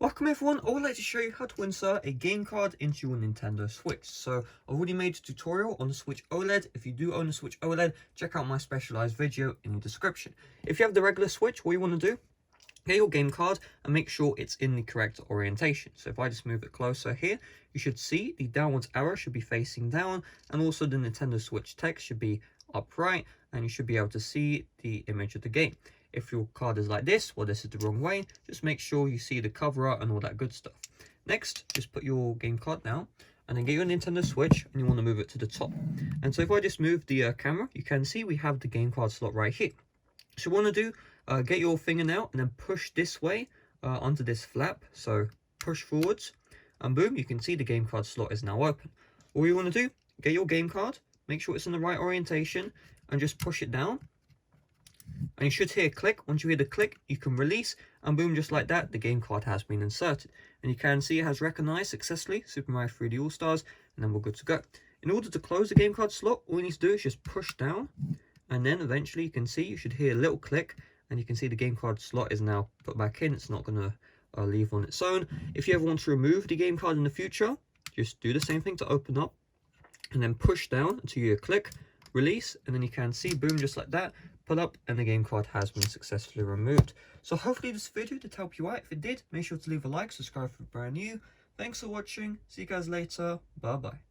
Welcome everyone, I would like to show you how to insert a game card into your Nintendo Switch. So I've already made a tutorial on the Switch OLED. If you do own a Switch OLED, check out my specialized video in the description. If you have the regular Switch, what you want to do, get your game card and make sure it's in the correct orientation. So if I just move it closer here, you should see the downwards arrow should be facing down, and also the Nintendo Switch text should be upright, and you should be able to see the image of the game. If your card is like this, well, this is the wrong way, just make sure you see the cover art and all that good stuff. Next, just put your game card down and then get your Nintendo Switch, and you want to move it to the top. And so if I just move the camera, you can see we have the game card slot right here. So what you want to do, get your fingernail and then push this way onto this flap. So push forwards and boom, you can see the game card slot is now open. All you want to do, get your game card, make sure it's in the right orientation, and just push it down. And you should hear a click. Once you hear the click, you can release, and boom, just like that, the game card has been inserted. And you can see it has recognized successfully Super Mario 3D All-Stars, and then we're good to go. In order to close the game card slot, all you need to do is just push down, and then eventually you can see, you should hear a little click, and you can see the game card slot is now put back in. It's not going to leave on its own. If you ever want to remove the game card in the future, just do the same thing to open up, and then push down until you hear a click, release, and then you can see, boom, just like that, pull up, and the game card has been successfully removed. So hopefully this video did help you out. If it did, make sure to leave a like, subscribe if you're brand new. Thanks for watching, see you guys later, bye bye.